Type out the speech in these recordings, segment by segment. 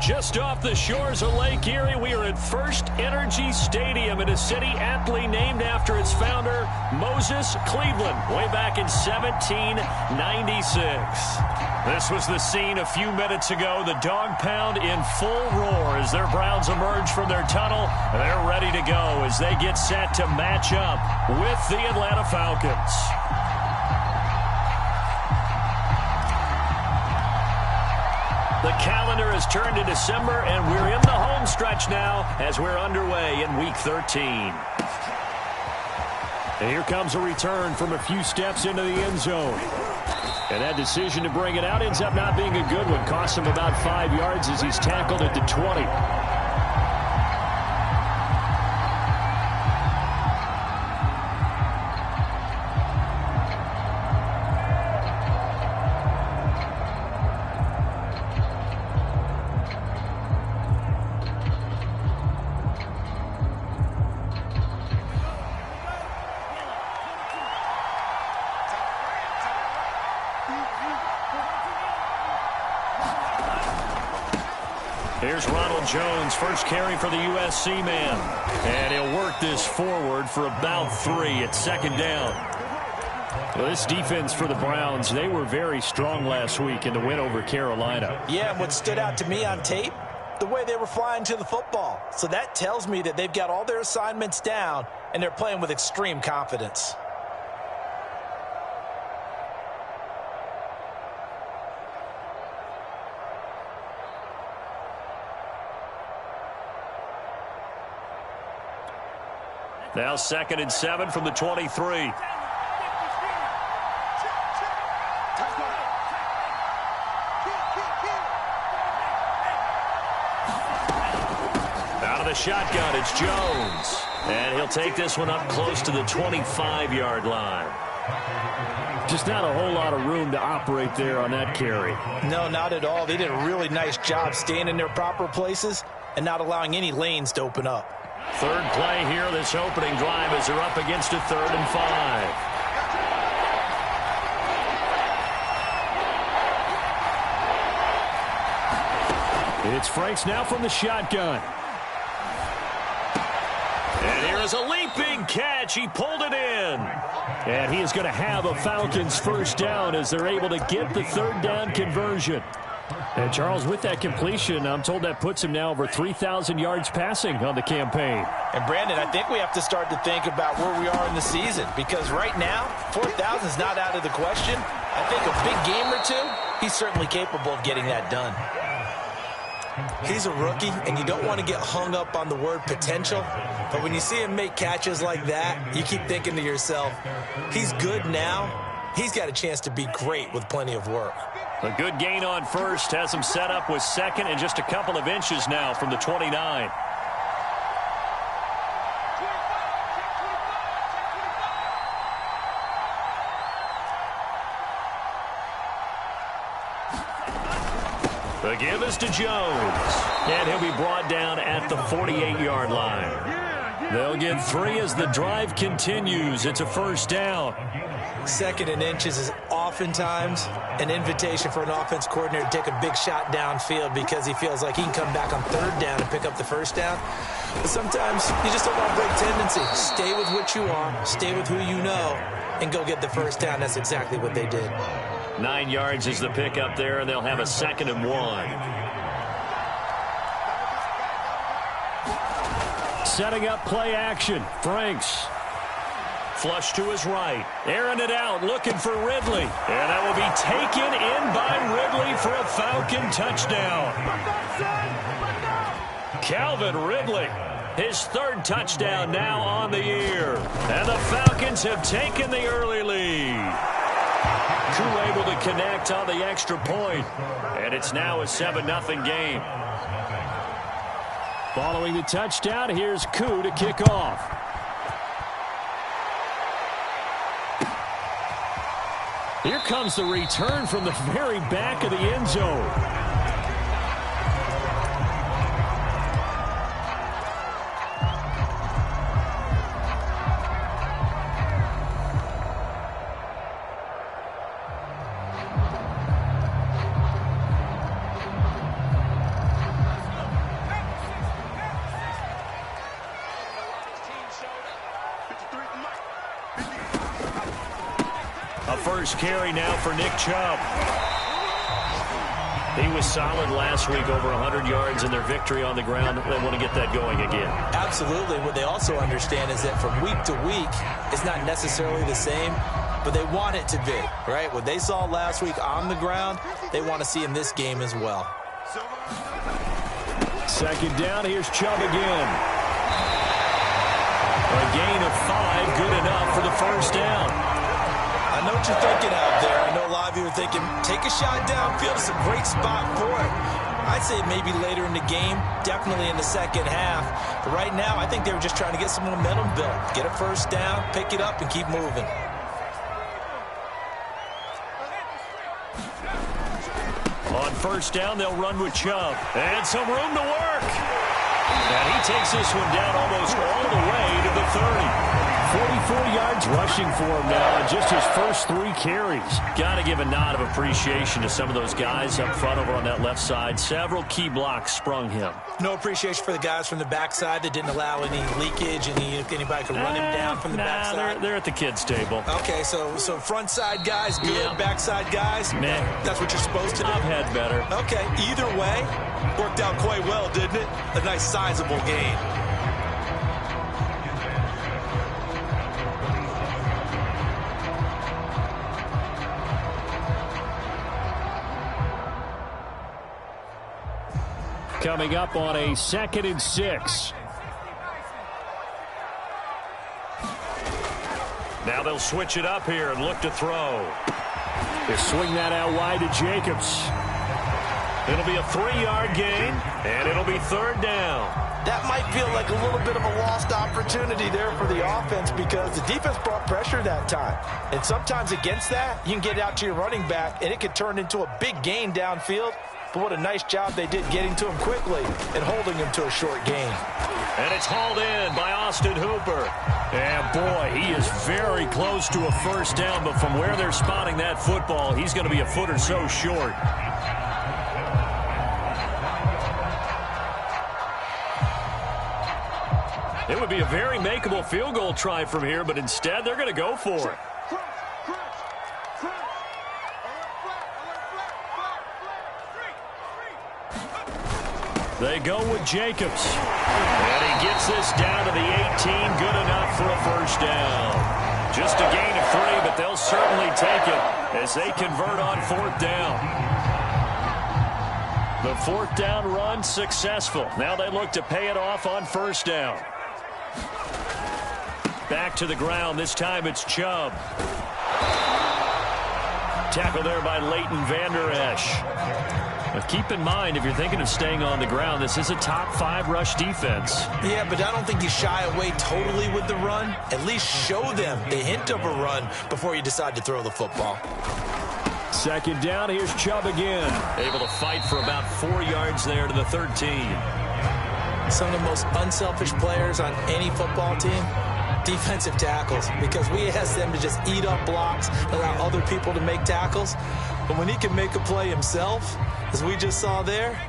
Just off the shores of Lake Erie, we are at First Energy Stadium in a city aptly named after its founder, Moses Cleveland, way back in 1796. This was the scene a few minutes ago. The dog pound in full roar as their Browns emerge from their tunnel. They're ready to go as they get set to match up with the Atlanta Falcons. The calendar has turned to December, and we're in the home stretch now as we're underway in Week 13. And here comes a return from a few steps into the end zone. And that decision to bring it out ends up not being a good one. Costs him about 5 yards as he's tackled at the 20. Here's Ronald Jones, first carry for the USC man. And he'll work this forward for about 3 at second down. Well, this defense for the Browns, they were very strong last week in the win over Carolina. Yeah, and what stood out to me on tape, the way they were flying to the football. So that tells me that they've got all their assignments down, and they're playing with extreme confidence. Now 2nd and 7 from the 23. Out of the shotgun, it's Jones. And he'll take this one up close to the 25-yard line. Just not a whole lot of room to operate there on that carry. No, not at all. They did a really nice job staying in their proper places and not allowing any lanes to open up. Third play here, this opening drive as they're up against a 3rd and 5. It's Franks now from the shotgun. And here is a leaping catch. He pulled it in. And he is going to have a Falcons first down as they're able to get the 3rd down conversion. And Charles, with that completion, I'm told that puts him now over 3,000 yards passing on the campaign. And Brandon, I think we have to start to think about where we are in the season, because right now, 4,000 is not out of the question. I think a big game or two, he's certainly capable of getting that done. He's a rookie, and you don't want to get hung up on the word potential. But when you see him make catches like that, you keep thinking to yourself, he's good now. He's got a chance to be great with plenty of work. A good gain on first has him set up with 2nd and just a couple of inches now from the 29. The give is to Jones. And he'll be brought down at the 48-yard line. They'll get 3 as the drive continues. It's a first down. 2nd and inches is oftentimes an invitation for an offense coordinator to take a big shot downfield because he feels like he can come back on 3rd down and pick up the first down. But sometimes you just don't want to break tendency. Stay with what you are, stay with who you know, and go get the first down. That's exactly what they did. 9 yards is the pickup there, and they'll have a 2nd and 1. Setting up play action. Franks. Flush to his right. Airing it out, looking for Ridley. And that will be taken in by Ridley for a Falcon touchdown. Calvin Ridley, his 3rd touchdown now on the year. And the Falcons have taken the early lead. Koo able to connect on the extra point. And it's now a 7-0 game. Following the touchdown, here's Koo to kick off. Here comes the return from the very back of the end zone. first carry now for Nick Chubb. He was solid last week, over 100 yards in their victory on the ground. They want to get that going again. Absolutely. What they also understand is that from week to week, it's not necessarily the same, but they want it to be, right? What they saw last week on the ground, they want to see in this game as well. Second down, here's Chubb again. A gain of 5, good enough for the first down. I know what you're thinking out there. I know a lot of you are thinking, take a shot downfield. It's a great spot for it. I'd say maybe later in the game, definitely in the second half. But right now, I think they were just trying to get some momentum built. Get a first down, pick it up, and keep moving. On first down, they'll run with Chubb. And some room to work. And he takes this one down almost all the way to the 30. 44 yards rushing for him now on just his first 3 carries. Got to give a nod of appreciation to some of those guys up front over on that left side. Several key blocks sprung him. No appreciation for the guys from the backside that didn't allow any leakage, and anybody could run him down from the backside. They're at the kids' table. Okay, so front side guys good, yeah. Backside guys, nah. That's what you're supposed to do. I've had better. Okay, either way, worked out quite well, didn't it? A nice sizable gain. Coming up on a 2nd and 6. Now they'll switch it up here and look to throw. They swing that out wide to Jacobs. It'll be a 3-yard gain, and it'll be 3rd down. That might feel like a little bit of a lost opportunity there for the offense because the defense brought pressure that time. And sometimes against that, you can get out to your running back, and it could turn into a big gain downfield. But what a nice job they did getting to him quickly and holding him to a short gain. And it's hauled in by Austin Hooper. And boy, he is very close to a first down, but from where they're spotting that football, he's going to be a foot or so short. It would be a very makeable field goal try from here, but instead they're going to go for it. They go with Jacobs. And he gets this down to the 18. Good enough for a first down. Just a gain of 3, but they'll certainly take it as they convert on 4th down. The 4th down run successful. Now they look to pay it off on first down. Back to the ground. This time it's Chubb. Tackle there by Leighton Vander Esch. But keep in mind, if you're thinking of staying on the ground, this is a top 5 rush defense. Yeah, but I don't think you shy away totally with the run. At least show them the hint of a run before you decide to throw the football. 2nd down, here's Chubb again. Able to fight for about 4 yards there to the 13. Some of the most unselfish players on any football team, defensive tackles, because we ask them to just eat up blocks, allow other people to make tackles. But when he can make a play himself, as we just saw there,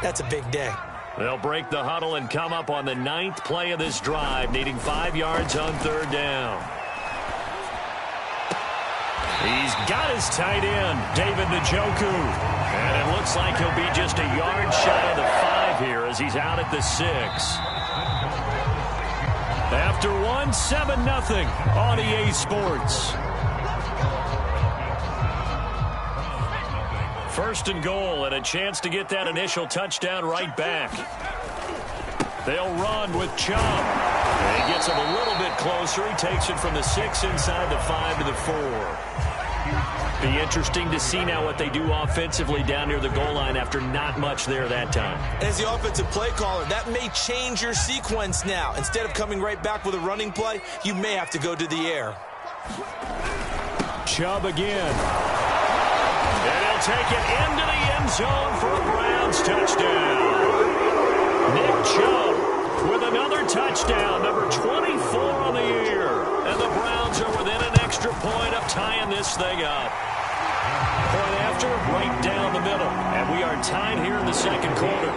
that's a big day. They'll break the huddle and come up on the 9th play of this drive, needing 5 yards on 3rd down. He's got his tight end, David Njoku. And it looks like he'll be just a yard shy of the 5 here as he's out at the 6. After 1, 7-0 on EA Sports. 1st and goal, and a chance to get that initial touchdown right back. They'll run with Chubb. And he gets him a little bit closer. He takes it from the 6 inside the 5 to the 4. Be interesting to see now what they do offensively down near the goal line after not much there that time. As the offensive play caller, that may change your sequence now. Instead of coming right back with a running play, you may have to go to the air. Chubb again. And he'll take it into the end zone for a Browns touchdown. Nick Chubb with another touchdown, number 24 on the year. And the Browns are within an extra point of tying this thing up. Point after, right down the middle. And we are tied here in the 2nd quarter.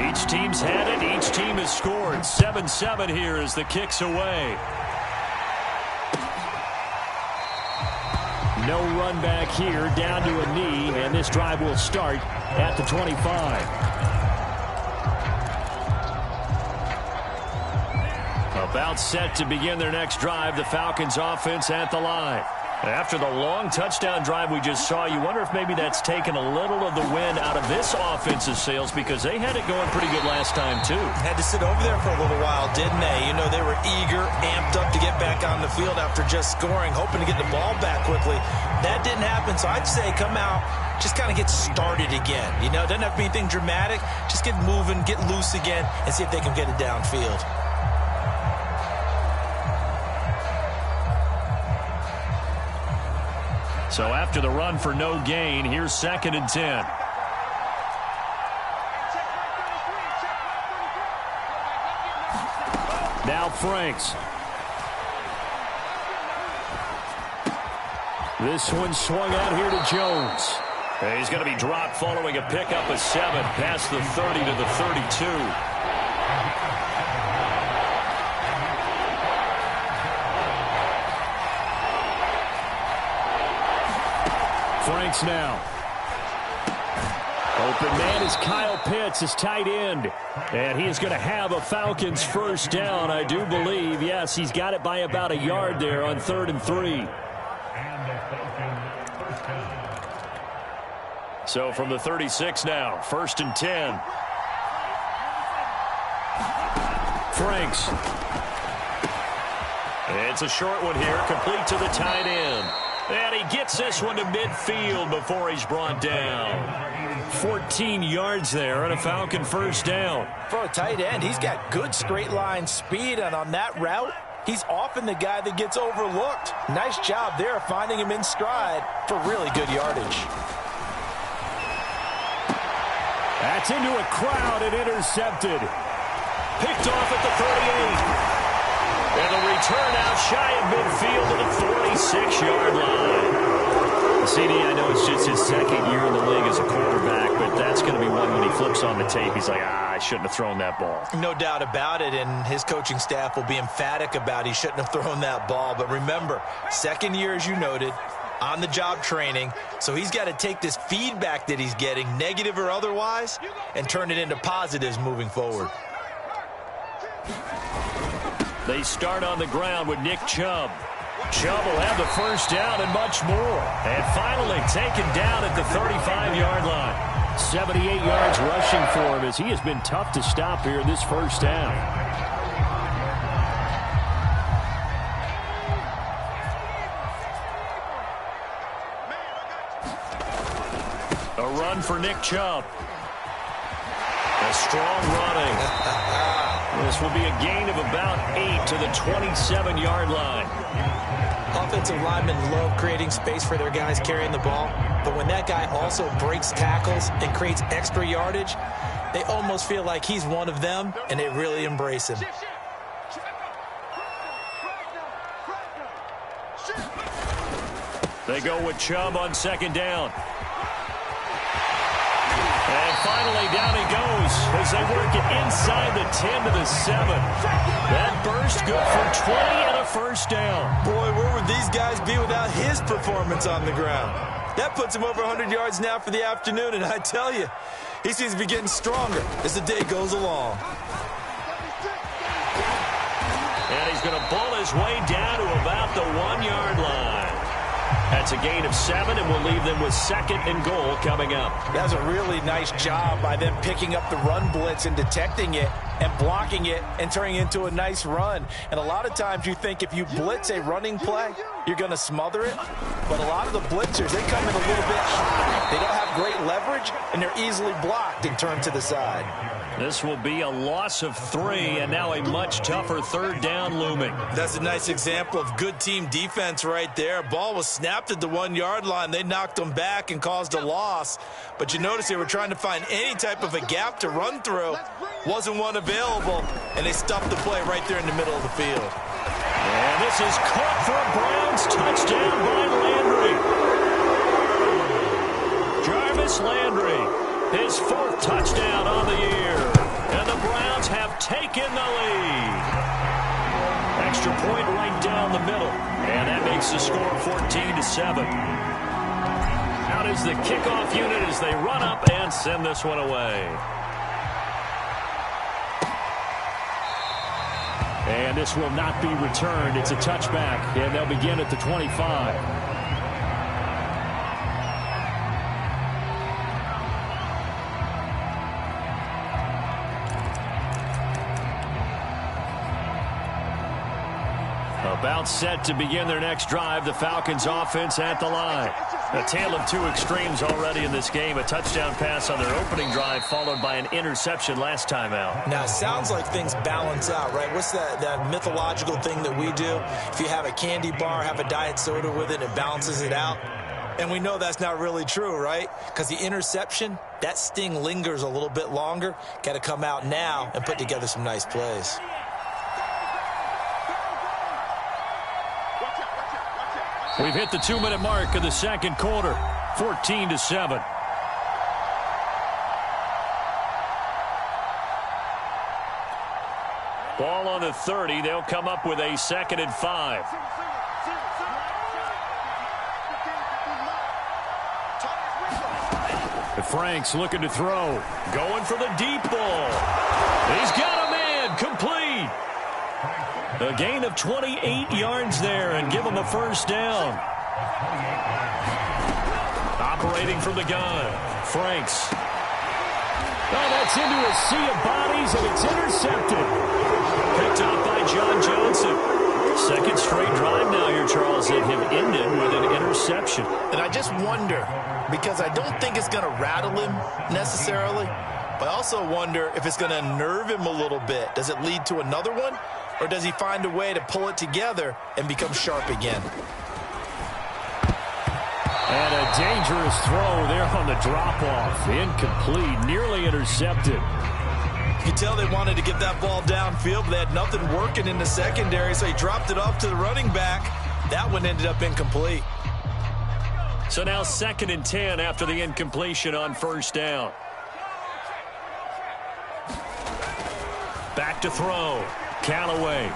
Each team's had it. Each team has scored. 7-7 here as the kick's away. No run back here, down to a knee, and this drive will start at the 25. About set to begin their next drive, the Falcons offense at the line. After the long touchdown drive we just saw, you wonder if maybe that's taken a little of the wind out of this offense's sails, because they had it going pretty good last time, too. Had to sit over there for a little while, didn't they? You know, they were eager, amped up to get back on the field after just scoring, hoping to get the ball back quickly. That didn't happen, so I'd say come out, just kind of get started again. You know, it doesn't have to be anything dramatic. Just get moving, get loose again, and see if they can get it downfield. So after the run for no gain, here's 2nd and 10. Now Franks. This one swung out here to Jones. He's going to be dropped following a pickup of 7 past the 30 to the 32. Franks now. Open man is Kyle Pitts, his tight end. And he is going to have a Falcons first down, I do believe. Yes, he's got it by about a yard there on 3rd and 3. So from the 36 now, 1st and 10. Franks. It's a short one here, complete to the tight end. And he gets this one to midfield before he's brought down. 14 yards there and a Falcon first down. For a tight end, he's got good straight line speed, and on that route, he's often the guy that gets overlooked. Nice job there finding him in stride for really good yardage. That's into a crowd and intercepted. Picked off at the 38. And a return out shy of midfield to the 46-yard line. CD, I know it's just his 2nd year in the league as a quarterback, but that's going to be one when he flips on the tape. He's like, I shouldn't have thrown that ball. No doubt about it, and his coaching staff will be emphatic about he shouldn't have thrown that ball. But remember, 2nd year, as you noted, on-the-job training, so he's got to take this feedback that he's getting, negative or otherwise, and turn it into positives moving forward. They start on the ground with Nick Chubb. Chubb will have the first down and much more. And finally taken down at the 35-yard line. 78 yards rushing for him as he has been tough to stop here in this first down. A run for Nick Chubb. A strong running. This will be a gain of about 8 to the 27-yard line. Offensive linemen love creating space for their guys carrying the ball, but when that guy also breaks tackles and creates extra yardage, they almost feel like he's one of them, and they really embrace him. They go with Chubb on 2nd down. And finally, down he goes as they work it inside the 10 to the 7. That burst good for 20 and a first down. Boy, where would these guys be without his performance on the ground? That puts him over 100 yards now for the afternoon, and I tell you, he seems to be getting stronger as the day goes along. And he's going to bull his way down to about the 1-yard line. That's a gain of 7, and we'll leave them with 2nd and goal coming up. That's a really nice job by them picking up the run blitz and detecting it and blocking it and turning it into a nice run. And a lot of times you think if you blitz a running play, you're going to smother it. But a lot of the blitzers, they come in a little bit high. They don't have great leverage, and they're easily blocked and turned to the side. This will be a loss of 3, and now a much tougher 3rd down looming. That's a nice example of good team defense right there. Ball was snapped at the 1-yard line. They knocked them back and caused a loss. But you notice they were trying to find any type of a gap to run through. Wasn't one available, and they stuffed the play right there in the middle of the field. And this is caught for a Browns touchdown by Landry. Jarvis Landry. His 4th touchdown on the year. And the Browns have taken the lead. Extra point right down the middle. And that makes the score 14-7. Out is the kickoff unit as they run up and send this one away. And this will not be returned. It's a touchback, and they'll begin at the 25. About set to begin their next drive, the Falcons offense at the line. A tale of two extremes already in this game. A touchdown pass on their opening drive followed by an interception last time out. Now, it sounds like things balance out, right? What's that mythological thing that we do? If you have a candy bar, have a diet soda with it, it balances it out. And we know that's not really true, right? Because the interception, that sting lingers a little bit longer. Got to come out now and put together some nice plays. We've hit the 2-minute mark of the second quarter, 14-7. Ball on the 30. They'll come up with a 2nd and 5. Frank's looking to throw. Going for the deep ball. He's got a man. Complete. A gain of 28 yards there and give him a first down. Operating from the gun. Franks. Oh, that's into a sea of bodies, and it's intercepted. Picked up by John Johnson. Second straight drive now here, Charles, that have ended with an interception. And I just wonder, because I don't think it's going to rattle him necessarily, but I also wonder if it's going to unnerve him a little bit. Does it lead to another one? Or does he find a way to pull it together and become sharp again? And a dangerous throw there on the drop-off. Incomplete, nearly intercepted. You can tell they wanted to get that ball downfield, but they had nothing working in the secondary, so he dropped it off to the running back. That one ended up incomplete. So now 2nd and 10 after the incompletion on first down. Back to throw. Callaway.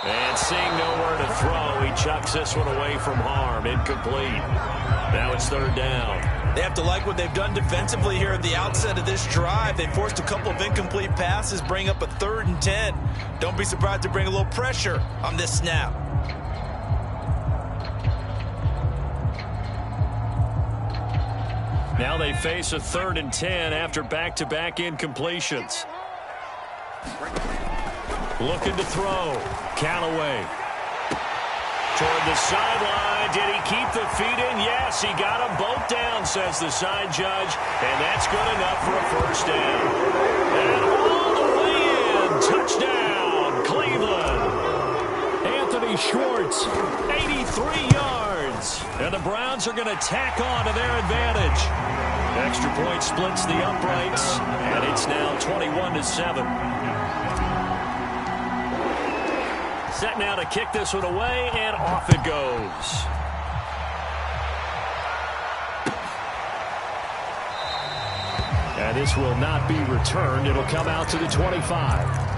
And seeing nowhere to throw, he chucks this one away from harm. Incomplete. Now it's 3rd down. They have to like what they've done defensively here at the outset of this drive. They forced a couple of incomplete passes, bring up a 3rd and 10. Don't be surprised to bring a little pressure on this snap. Now they face a 3rd and 10 after back-to-back incompletions. Looking to throw. Callaway. Toward the sideline. Did he keep the feet in? Yes, he got them both down, says the side judge. And that's good enough for a first down. And all the way in. Touchdown, Cleveland. Anthony Schwartz, 83 yards. And the Browns are going to tack on to their advantage. Extra point splits the uprights. And it's now 21-7. Set now to kick this one away, and off it goes. And this will not be returned. It'll come out to the 25.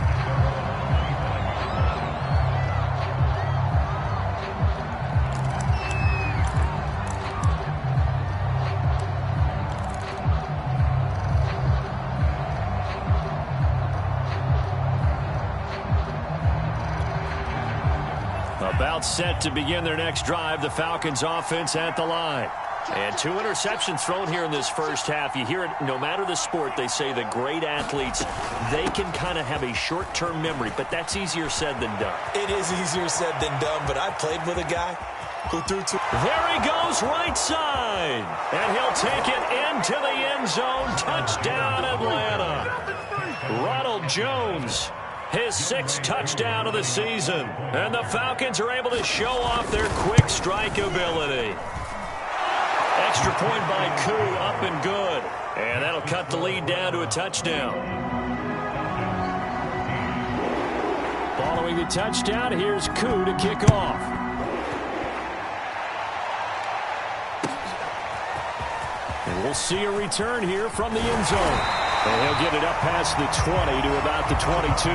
About set to begin their next drive, the Falcons offense at the line. And 2 interceptions thrown here in this first half. You hear it, no matter the sport, they say the great athletes, they can kind of have a short-term memory, but that's easier said than done. It is easier said than done, but I played with a guy who threw 2. There he goes, right side. And he'll take it into the end zone. Touchdown, Atlanta. Ronald Jones. His 6th touchdown of the season. And the Falcons are able to show off their quick strike ability. Extra point by Koo, up and good. And that'll cut the lead down to a touchdown. Following the touchdown, here's Koo to kick off. And we'll see a return here from the end zone. And he'll get it up past the 20 to about the 22.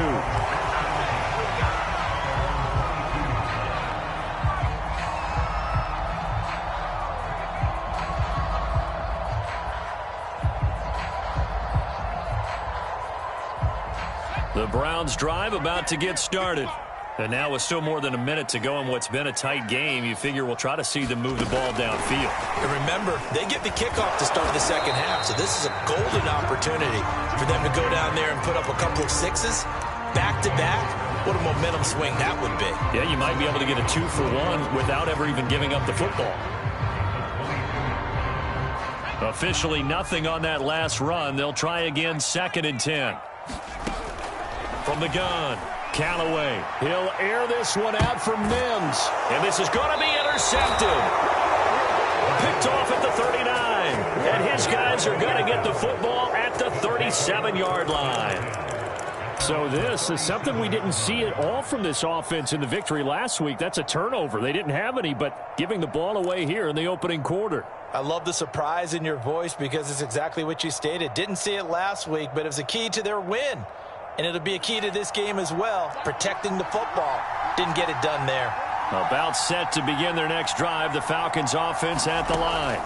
The Browns drive about to get started. And now with still more than a minute to go in what's been a tight game, you figure we'll try to see them move the ball downfield. And remember, they get the kickoff to start the second half, so this is a golden opportunity for them to go down there and put up a couple of sixes back-to-back. What a momentum swing that would be. Yeah, you might be able to get a 2-for-1 without ever even giving up the football. Officially nothing on that last run. They'll try again, 2nd and 10. From the gun, Callaway. He'll air this one out for Mims. And this is going to be intercepted. Picked off at the 39. And his guys are going to get the football at the 37-yard line. So this is something we didn't see at all from this offense in the victory last week. That's a turnover. They didn't have any, but giving the ball away here in the opening quarter. I love the surprise in your voice because it's exactly what you stated. Didn't see it last week, but it was a key to their win. And it'll be a key to this game as well, protecting the football. Didn't get it done there. About set to begin their next drive, the Falcons offense at the line.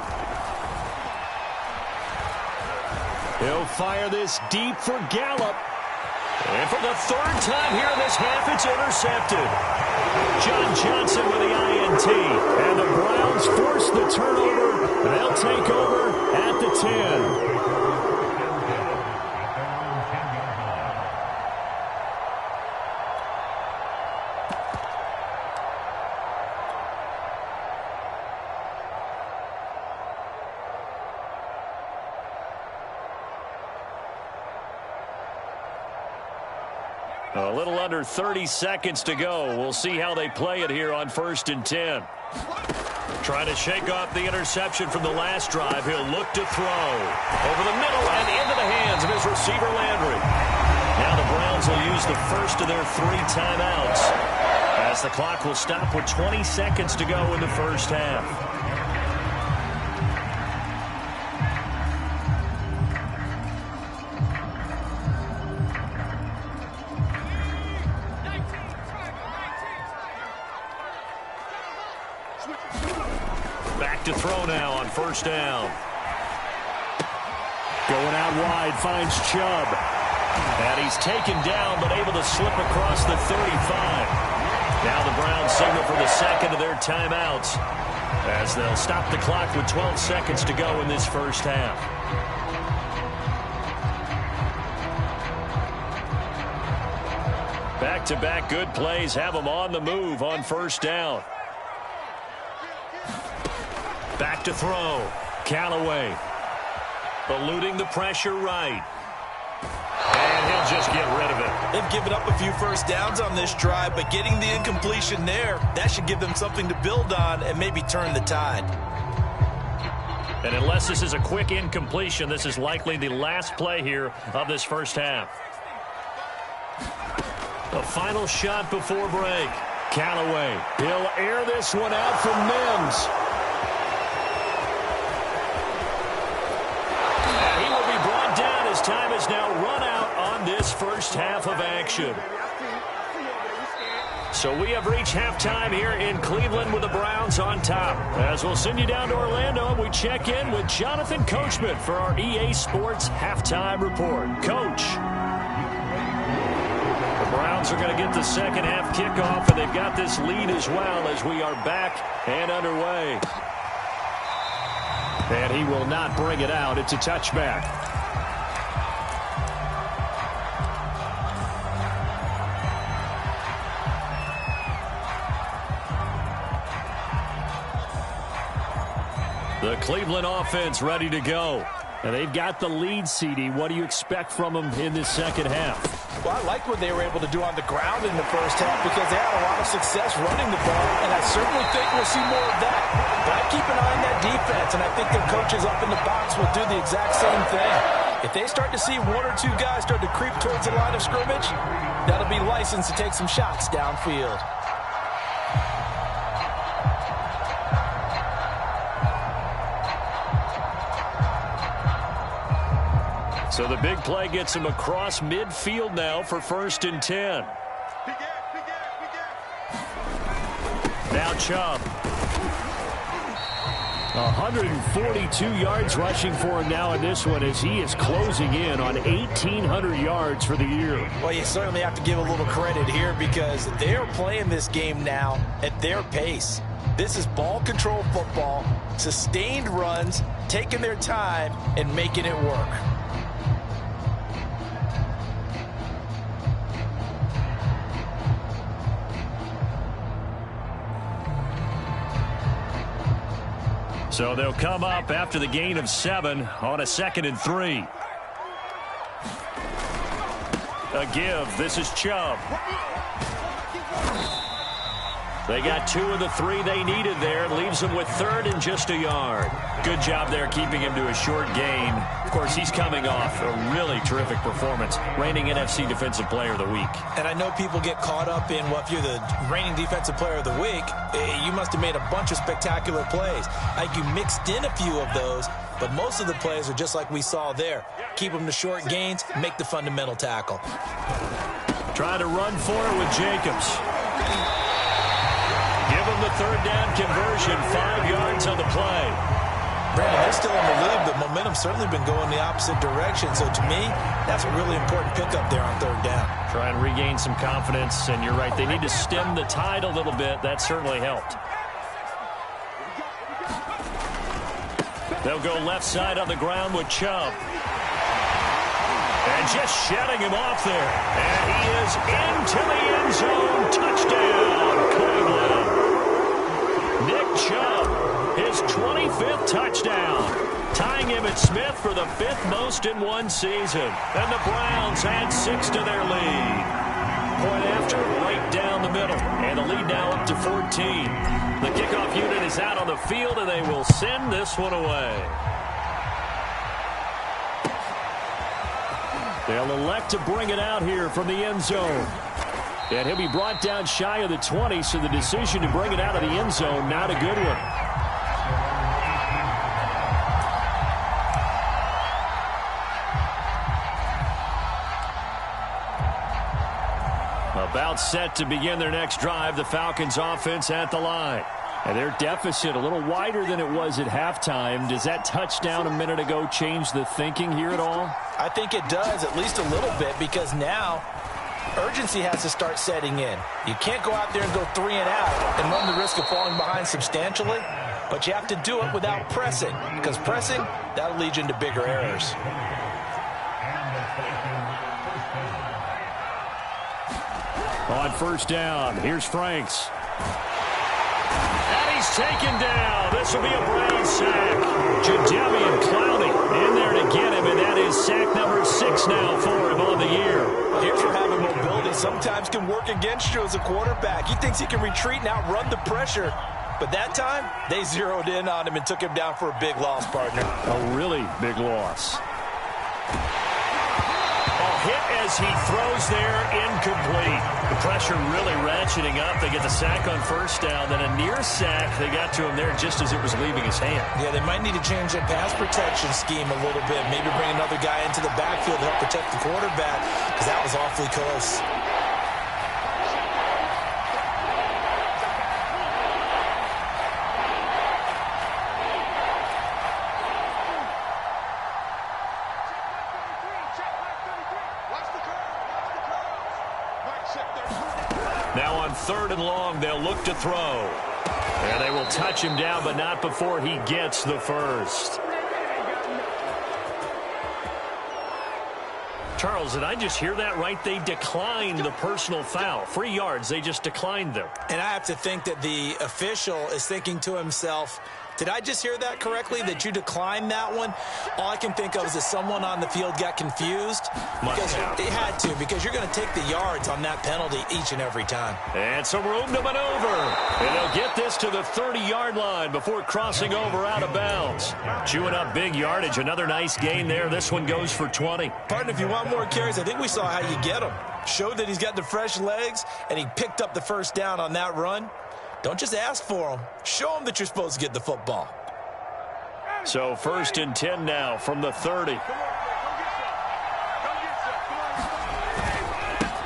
He'll fire this deep for Gallup. And for the 3rd time here in this half, it's intercepted. John Johnson with the INT. And the Browns force the turnover. They'll take over at the 10. A little under 30 seconds to go. We'll see how they play it here on 1st and 10. Trying to shake off the interception from the last drive. He'll look to throw. Over the middle and into the hands of his receiver, Landry. Now the Browns will use the first of their 3 timeouts, as the clock will stop with 20 seconds to go in the first half. Back to throw now on 1st down. Going out wide, finds Chubb. And he's taken down, but able to slip across the 35. Now the Browns signal for the 2nd of their timeouts, as they'll stop the clock with 12 seconds to go in this first half. Back-to-back good plays have them on the move on 1st down. Back to throw. Callaway. Eluding the pressure right. And he'll just get rid of it. They've given up a few first downs on this drive, but getting the incompletion there, that should give them something to build on and maybe turn the tide. And unless this is a quick incompletion, this is likely the last play here of this first half. The final shot before break. Callaway. He'll air this one out for Mims. Time is now run out on this first half of action. So we have reached halftime here in Cleveland with the Browns on top. As we'll send you down to Orlando, we check in with Jonathan Coachman for our EA Sports Halftime Report. Coach. The Browns are going to get the second half kickoff, and they've got this lead as well as we are back and underway. And he will not bring it out. It's a touchback. The Cleveland offense ready to go. And they've got the lead, CD. What do you expect from them in this second half? Well, I like what they were able to do on the ground in the first half because they had a lot of success running the ball, and I certainly think we'll see more of that. But I keep an eye on that defense, and I think their coaches up in the box will do the exact same thing. If they start to see 1 or 2 guys start to creep towards the line of scrimmage, that'll be licensed to take some shots downfield. So the big play gets him across midfield now for 1st and 10. Now Chubb. 142 yards rushing for him now in this one as he is closing in on 1,800 yards for the year. Well, you certainly have to give a little credit here because they're playing this game now at their pace. This is ball control football, sustained runs, taking their time and making it work. So they'll come up after the gain of 7 on a 2nd and 3. A give. This is Chubb. They got 2 of the 3 they needed there. Leaves them with 3rd and just a yard. Good job there keeping him to a short gain. Of course, he's coming off a really terrific performance. Reigning NFC Defensive Player of the Week. And I know people get caught up in, well, if you're the reigning Defensive Player of the Week, you must have made a bunch of spectacular plays. I think you mixed in a few of those, but most of the plays are just like we saw there. Keep them to short gains, make the fundamental tackle. Trying to run for it with Jacobs. Give him the 3rd down conversion, 5 yards on the play. Brandon, they're still in the lead, but momentum's certainly been going the opposite direction. So to me, that's a really important pickup there on 3rd down. Try and regain some confidence, and you're right. They need to stem the tide a little bit. That certainly helped. They'll go left side on the ground with Chubb. And just shedding him off there. And he is into the end zone. Touchdown, Cleveland. Nick Chubb, his 25th touchdown. Tying him at Smith for the 5th most in one season. And the Browns add 6 to their lead. Point after, right down the middle. And the lead now up to 14. The kickoff unit is out on the field, and they will send this one away. They'll elect to bring it out here from the end zone. And he'll be brought down shy of the 20, so the decision to bring it out of the end zone, not a good one. About set to begin their next drive, the Falcons offense at the line. And their deficit a little wider than it was at halftime. Does that touchdown a minute ago change the thinking here at all? I think it does, at least a little bit, because now urgency has to start setting in. You can't go out there and go 3 and out and run the risk of falling behind substantially, but you have to do it without pressing, because pressing, that'll lead you into bigger errors. On 1st down, here's Franks. And he's taken down. This will be a Brown sack. Jadeveon Clowney in there to get him, and that is sack number 6 now for him on the year. Here's where having mobility sometimes can work against you as a quarterback. He thinks he can retreat and outrun the pressure. But that time, they zeroed in on him and took him down for a big loss, partner. A really big loss. Hit as he throws there, incomplete. The pressure really ratcheting up. They get the sack on 1st down, then a near sack. They got to him there just as it was leaving his hand. Yeah, they might need to change their pass protection scheme a little bit. Maybe bring another guy into the backfield to help protect the quarterback, because that was awfully close. Now on 3rd and long, they'll look to throw. And they will touch him down, but not before he gets the 1st. Charles, did I just hear that right? They declined the personal foul. 3 yards, they just declined them. And I have to think that the official is thinking to himself, did I just hear that correctly, that you declined that one? All I can think of is that someone on the field got confused. Because it had to, because you're going to take the yards on that penalty each and every time. And some room to maneuver. And they'll get this to the 30-yard line before crossing over out of bounds. Chewing up big yardage. Another nice gain there. This one goes for 20. Partner, if you want more carries, I think we saw how you get them. Showed that he's got the fresh legs, and he picked up the 1st down on that run. Don't just ask for them. Show them that you're supposed to get the football. So 1st and 10 now from the 30.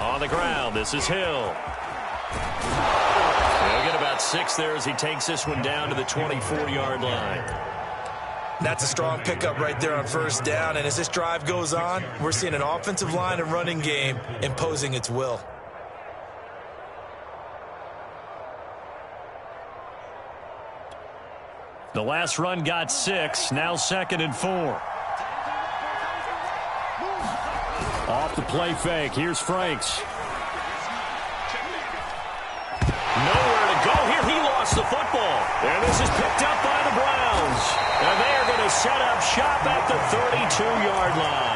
On the ground, this is Hill. They'll get about gets 6 there as he takes this one down to the 24-yard line. That's a strong pickup right there on first down. And as this drive goes on, we're seeing an offensive line and running game imposing its will. The last run got 6. Now 2nd and 4. Off the play fake. Here's Franks. Nowhere to go here. He lost the football. And this is picked up by the Browns. And they are going to set up shop at the 32-yard line.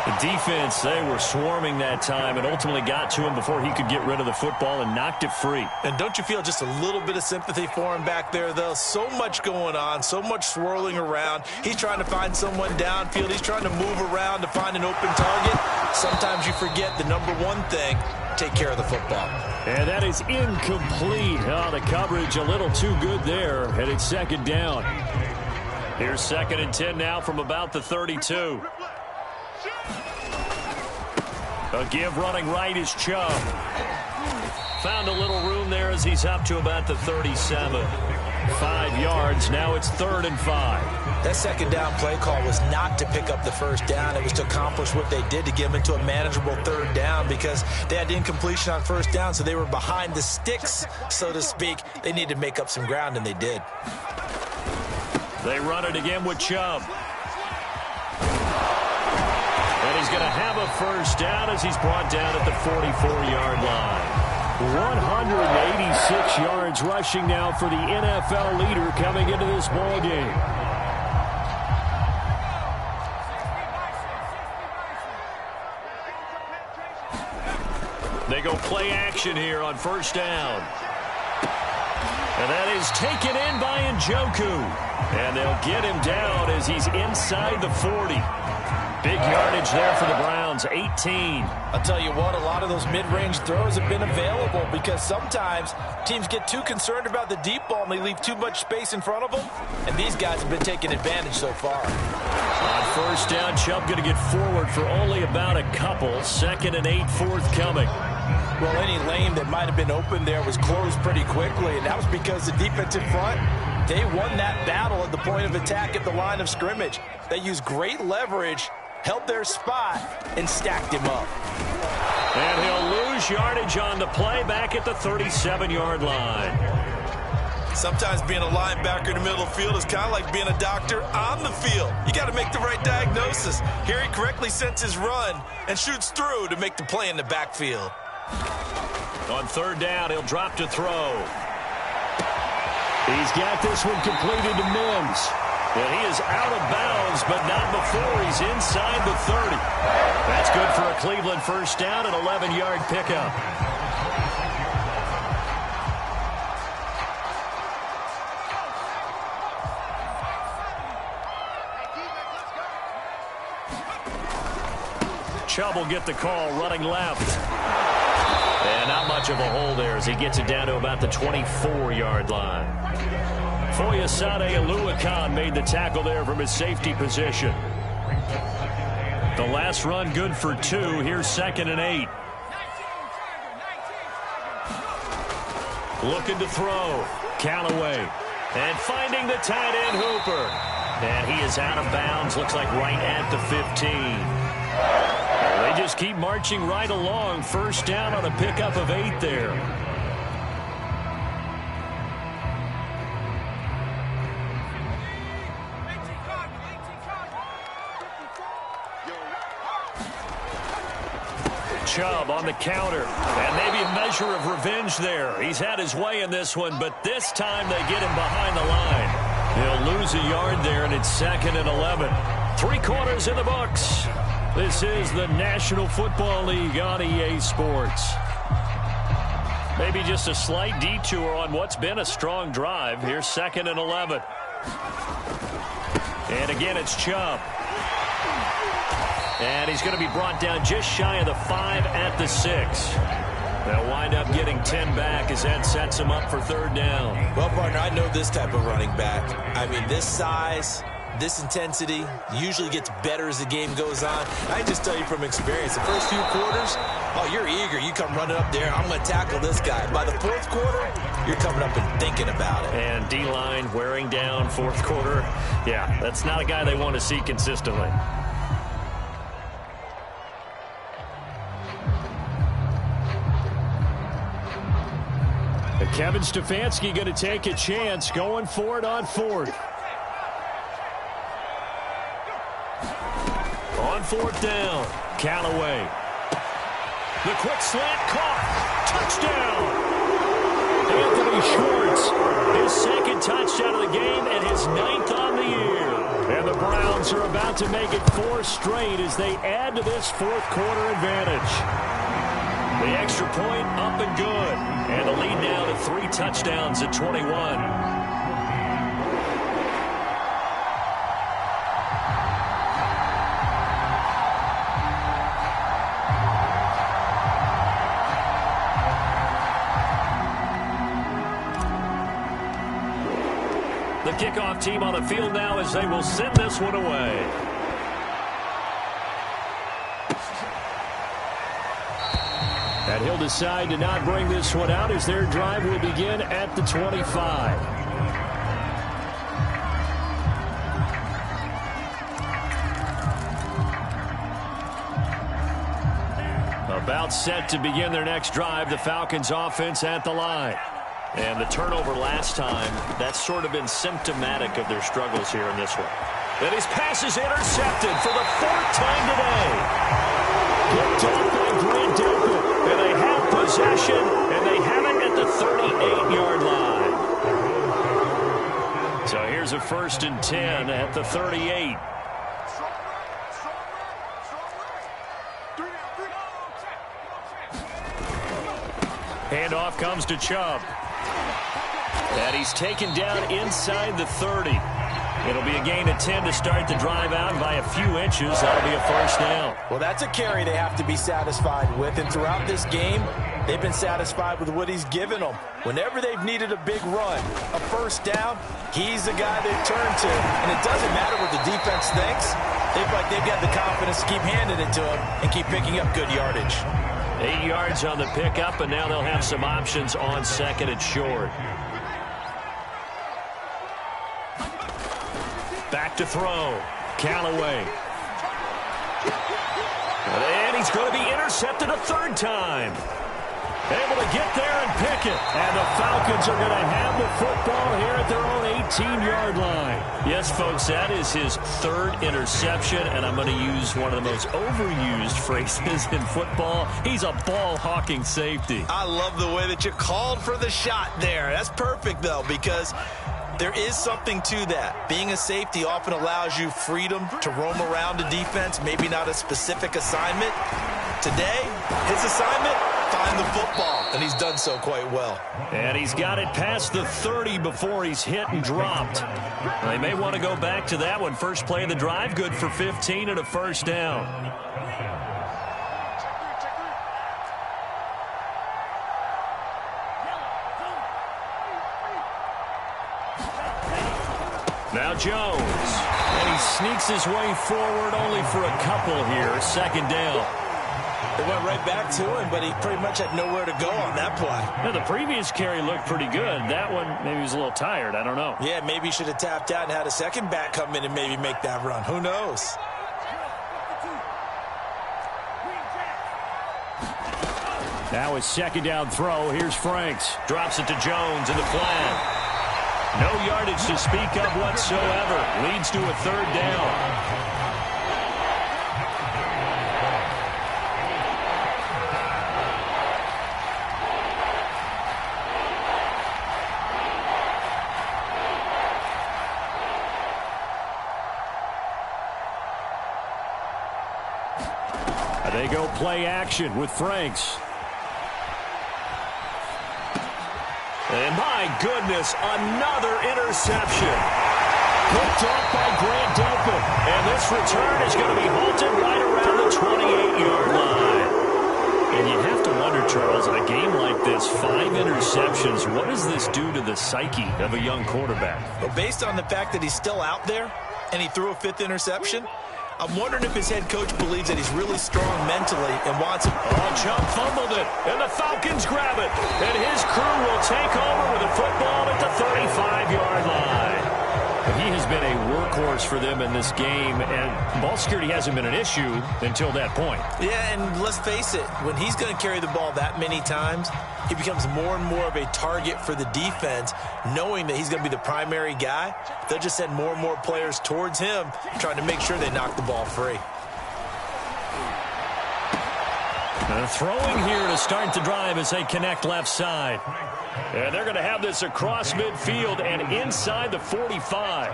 The defense, they were swarming that time and ultimately got to him before he could get rid of the football and knocked it free. And don't you feel just a little bit of sympathy for him back there, though? So much going on, so much swirling around. He's trying to find someone downfield. He's trying to move around to find an open target. Sometimes you forget the number one thing, take care of the football. And that is incomplete. Oh, the coverage a little too good there, and it's 2nd down. Here's 2nd and 10 now from about the 32. A give running right is Chubb. Found a little room there as he's up to about the 37. 5 yards. Now it's 3rd and 5. That 2nd down play call was not to pick up the first down. It was to accomplish what they did to get them into a manageable 3rd down because they had incompletion on first down, so they were behind the sticks, so to speak. They needed to make up some ground, and they did. They run it again with Chubb. And he's going to have a first down as he's brought down at the 44-yard line. 186 yards rushing now for the NFL leader coming into this ball game. They go play action here on first down. And that is taken in by Njoku. And they'll get him down as he's inside the 40. Big yardage there for the Browns, 18. I'll tell you what, a lot of those mid-range throws have been available because sometimes teams get too concerned about the deep ball and they leave too much space in front of them. And these guys have been taking advantage so far. On first down, Chubb going to get forward for only about a couple. 2nd and 8 forthcoming. Well, any lane that might have been open there was closed pretty quickly, and that was because the defense in front, they won that battle at the point of attack at the line of scrimmage. They used great leverage, held their spot, and stacked him up. And he'll lose yardage on the play back at the 37-yard line. Sometimes being a linebacker in the middle of the field is kind of like being a doctor on the field. You got to make the right diagnosis. Here he correctly sets his run and shoots through to make the play in the backfield. On 3rd down, he'll drop to throw. He's got this one completed to Mims. And he is out of bounds, but not before he's inside the 30. That's good for a Cleveland first down, an 11-yard pickup. Chubb will get the call running left. And not much of a hole there as he gets it down to about the 24-yard line. Foyesade Oluwakan made the tackle there from his safety position. The last run good for 2. Here's 2nd and 8. Looking to throw. Callaway. And finding the tight end Hooper. And he is out of bounds. Looks like right at the 15. They just keep marching right along. First down on a pickup of 8 there. Chubb on the counter. And maybe a measure of revenge there. He's had his way in this one, but this time they get him behind the line. He'll lose a yard there, and it's 2nd and 11. 3 quarters in the books. This is the National Football League on EA Sports. Maybe just a slight detour on what's been a strong drive. Here's 2nd and 11. And again, it's Chubb. And he's going to be brought down just shy of the 5 at the 6. They'll wind up getting 10 back as that sets him up for 3rd down. Well, partner, I know this type of running back. I mean, this size, this intensity usually gets better as the game goes on. I just tell you from experience, the first few quarters, oh, you're eager. You come running up there, I'm going to tackle this guy. By the fourth quarter, you're coming up and thinking about it. And D-line wearing down fourth quarter. Yeah, that's not a guy they want to see consistently. Kevin Stefanski going to take a chance going for it on fourth. On fourth down, Callaway. The quick slant caught. Touchdown. Anthony Schwartz, his second touchdown of the game and his 9th on the year. And the Browns are about to make it 4 straight as they add to this fourth quarter advantage. The extra point up and good. And the lead now to 3 touchdowns at 21. The kickoff team on the field now as they will send this one away. And he'll decide to not bring this one out as their drive will begin at the 25. About set to begin their next drive, the Falcons offense at the line. And the turnover last time, that's sort of been symptomatic of their struggles here in this one. And his pass is intercepted for the 4th time today. Picked off by Grant Delpit. And they have possession, and they have it at the 38-yard line. So here's a 1st and 10 at the 38. Handoff comes to Chubb. And he's taken down inside the 30. It'll be a gain of 10 to start the drive out, and by a few inches, that'll be a 1st down. Well, that's a carry they have to be satisfied with, and throughout this game, they've been satisfied with what he's given them. Whenever they've needed a big run, a 1st down, he's the guy they turn to, and it doesn't matter what the defense thinks. They feel like they've got the confidence to keep handing it to him and keep picking up good yardage. 8 yards on the pickup, and now they'll have some options on 2nd and short. Back to throw. Callaway. And he's going to be intercepted a 3rd time. Able to get there and pick it. And the Falcons are going to have the football here at their own 18-yard line. Yes, folks, that is his 3rd interception, and I'm going to use one of the most overused phrases in football. He's a ball-hawking safety. I love the way that you called for the shot there. That's perfect, though, because there is something to that. Being a safety often allows you freedom to roam around the defense, maybe not a specific assignment. Today, his assignment, find the football, and he's done so quite well. And he's got it past the 30 before he's hit and dropped. They may want to go back to that one. First play of the drive, good for 15 and a 1st down. Now Jones, and he sneaks his way forward only for a couple here. 2nd down. They went right back to him, but he pretty much had nowhere to go on that play. Now, the previous carry looked pretty good. That one, maybe he was a little tired. I don't know. Yeah, maybe he should have tapped out and had a second back come in and maybe make that run. Who knows? Now his 2nd down throw. Here's Franks. Drops it to Jones in the flat. No yardage to speak of whatsoever. Leads to a 3rd down. They go play action with Franks. And my goodness, another interception. Picked off by Grant Delpit. And this return is going to be halted right around the 28-yard line. And you have to wonder, Charles, in a game like this, 5 interceptions, what does this do to the psyche of a young quarterback? Well, based on the fact that he's still out there and he threw a 5th interception. I'm wondering if his head coach believes that he's really strong mentally and wants him. Oh, Chubb fumbled it, and the Falcons grab it. And his crew will take over with the football at the 35-yard line. He has been a workhorse for them in this game, and ball security hasn't been an issue until that point. Yeah, and let's face it, when he's going to carry the ball that many times, he becomes more and more of a target for the defense, knowing that he's going to be the primary guy. They'll just send more and more players towards him, trying to make sure they knock the ball free. Throwing here to start the drive as they connect left side. And they're going to have this across midfield and inside the 45.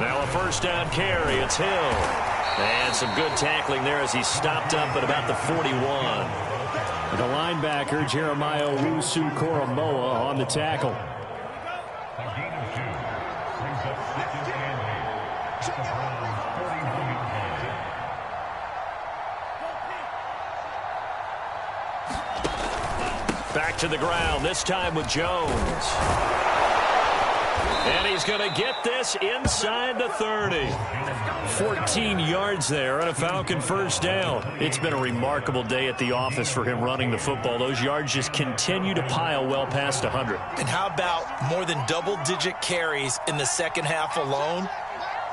Now a first down carry. It's Hill. And some good tackling there as he stopped up at about the 41. The linebacker, Jeremiah Owusu-Koramoah, on the tackle. Back to the ground, this time with Jones. And he's going to get this inside the 30. 14 yards there and a Falcon first down. It's been a remarkable day at the office for him running the football. Those yards just continue to pile well past 100. And how about more than double-digit carries in the second half alone?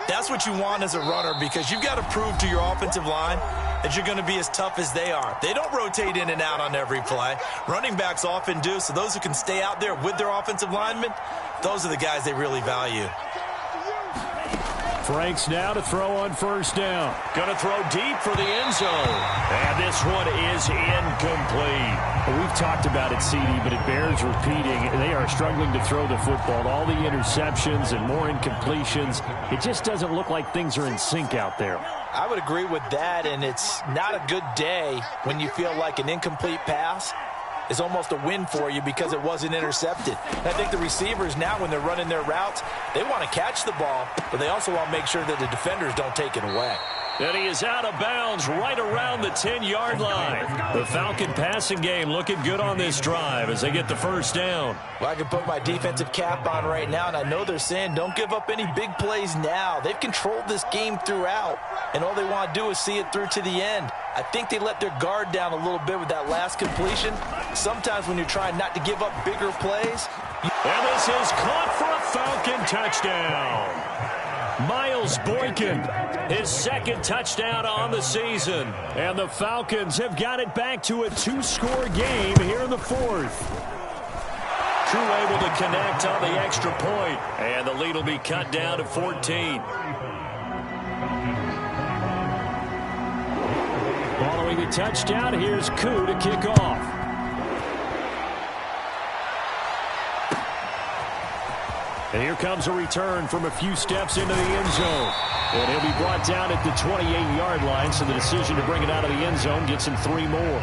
That's what you want as a runner, because you've got to prove to your offensive line that you're going to be as tough as they are. They don't rotate in and out on every play. Running backs often do, so those who can stay out there with their offensive linemen, those are the guys they really value. Franks now to throw on first down. Going to throw deep for the end zone. And this one is incomplete. Well, we've talked about it, CD, but it bears repeating. They are struggling to throw the football. All the interceptions and more incompletions. It just doesn't look like things are in sync out there. I would agree with that, and it's not a good day when you feel like an incomplete pass is almost a win for you because it wasn't intercepted. And I think the receivers now, when they're running their routes, they want to catch the ball, but they also want to make sure that the defenders don't take it away. And he is out of bounds right around the 10-yard line. The Falcon passing game looking good on this drive as they get the first down. Well, I can put my defensive cap on right now, and I know they're saying don't give up any big plays now. They've controlled this game throughout, and all they want to do is see it through to the end. I think they let their guard down a little bit with that last completion. Sometimes when you're trying not to give up bigger plays. And this is caught for a Falcon touchdown. Miles Boykin, his second touchdown on the season. And the Falcons have got it back to a 2-score game here in the fourth. True able to connect on the extra point. And the lead will be cut down to 14. Following the touchdown, here's Koo to kick off. And here comes a return from a few steps into the end zone. And he'll be brought down at the 28-yard line, so the decision to bring it out of the end zone gets him 3 more.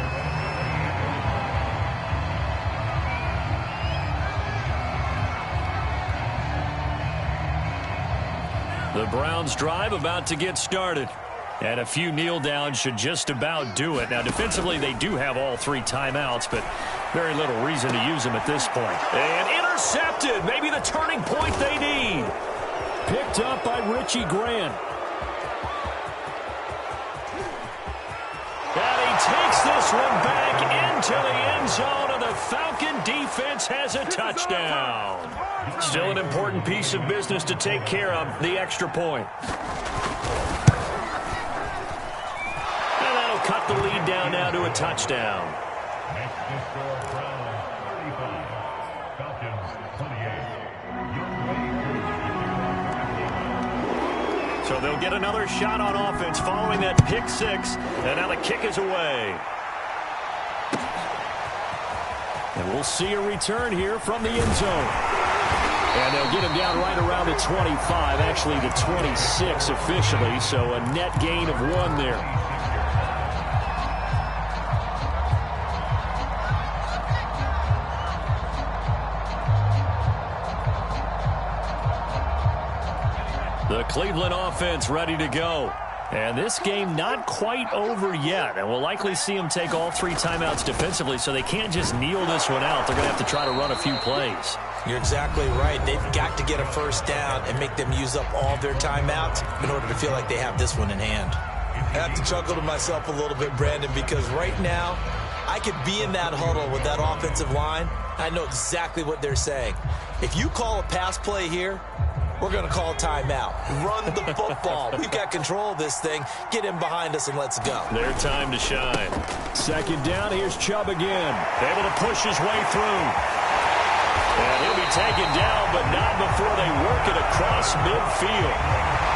The Browns drive about to get started. And a few kneel downs should just about do it. Now, defensively, they do have all 3 timeouts, but very little reason to use them at this point. And intercepted. Maybe the turning point they need. Picked up by Richie Grant. And he takes this one back into the end zone, and the Falcon defense has a touchdown. Still an important piece of business to take care of, the extra point. Cut the lead down now to a touchdown. So they'll get another shot on offense following that pick 6. And now the kick is away. And we'll see a return here from the end zone. And they'll get him down right around the 25, actually the 26 officially. So a net gain of 1 there. The Cleveland offense ready to go. And this game not quite over yet. And we'll likely see them take all 3 timeouts defensively, so they can't just kneel this one out. They're going to have to try to run a few plays. You're exactly right. They've got to get a first down and make them use up all their timeouts in order to feel like they have this one in hand. I have to chuckle to myself a little bit, Brandon, because right now I could be in that huddle with that offensive line. I know exactly what they're saying. If you call a pass play here, we're going to call timeout. Run the football. We've got control of this thing. Get in behind us and let's go. Their time to shine. Second down, here's Chubb again. Able to push his way through. And he'll be taken down, but not before they work it across midfield.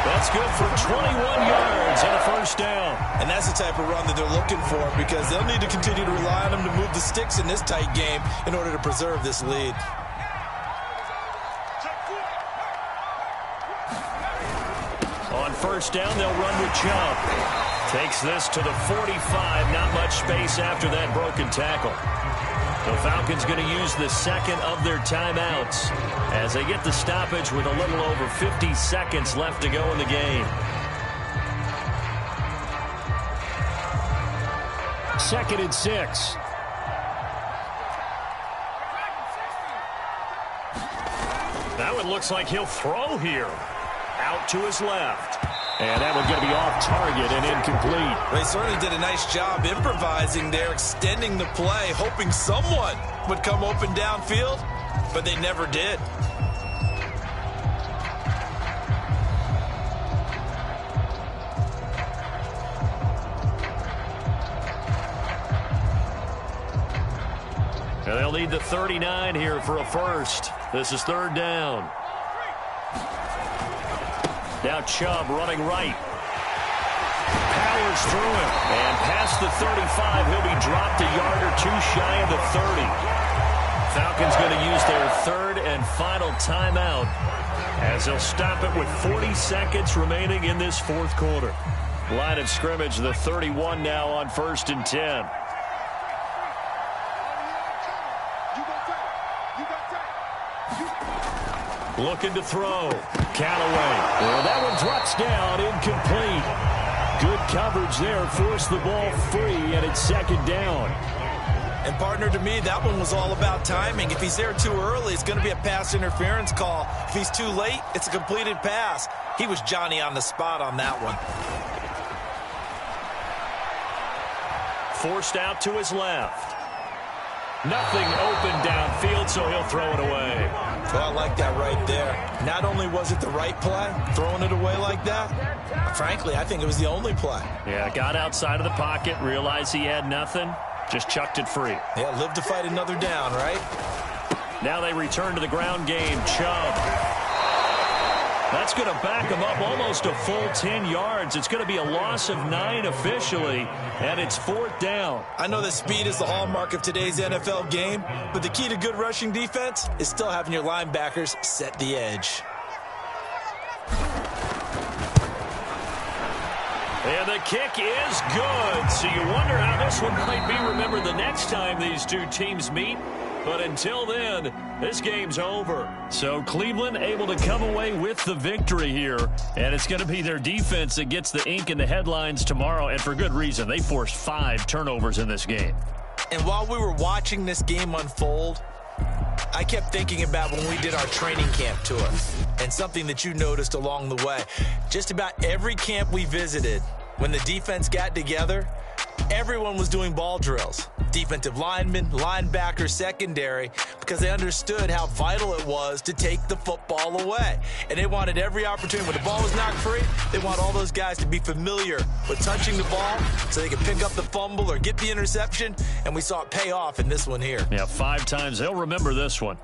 That's good for 21 yards and a first down. And that's the type of run that they're looking for, because they'll need to continue to rely on them to move the sticks in this tight game in order to preserve this lead. On first down, they'll run with Chubb. Takes this to the 45. Not much space after that broken tackle. The Falcons going to use the second of their timeouts as they get the stoppage with a little over 50 seconds left to go in the game. Second and 6. That one looks like he'll throw here. Out to his left. And that one's going to be off target and incomplete. They certainly did a nice job improvising there, extending the play, hoping someone would come open downfield, but they never did. And they'll need the 39 here for a first. This is third down. Now Chubb running right. Powers through him. And past the 35, he'll be dropped a yard or two shy of the 30. Falcons going to use their third and final timeout as they'll stop it with 40 seconds remaining in this fourth quarter. Line of scrimmage, the 31 now on 1st and 10. Looking to throw. Callaway. Well, that one drops down, incomplete. Good coverage there, forced the ball free, and it's second down. And partner, to me, that one was all about timing. If he's there too early, it's going to be a pass interference call. If he's too late, it's a completed pass. He was Johnny on the spot on that one. Forced out to his left. Nothing open downfield, so he'll throw it away. Well, I like that right there. Not only was it the right play, throwing it away like that, frankly, I think it was the only play. Yeah, got outside of the pocket, realized he had nothing, just chucked it free. Yeah, live to fight another down, right? Now they return to the ground game. Chubb. That's going to back him up almost a full 10 yards. It's going to be a loss of 9 officially, and it's fourth down. I know that speed is the hallmark of today's NFL game, but the key to good rushing defense is still having your linebackers set the edge. And the kick is good. So you wonder how this one might be remembered the next time these two teams meet. But until then, this game's over. So Cleveland able to come away with the victory here. And it's going to be their defense that gets the ink in the headlines tomorrow. And for good reason. They forced 5 turnovers in this game. And while we were watching this game unfold, I kept thinking about when we did our training camp tour. And something that you noticed along the way. Just about every camp we visited, when the defense got together, everyone was doing ball drills. Defensive linemen, linebackers, secondary, because they understood how vital it was to take the football away. And they wanted every opportunity. When the ball was knocked free, they want all those guys to be familiar with touching the ball so they could pick up the fumble or get the interception. And we saw it pay off in this one here. Yeah, 5 times. They'll remember this one.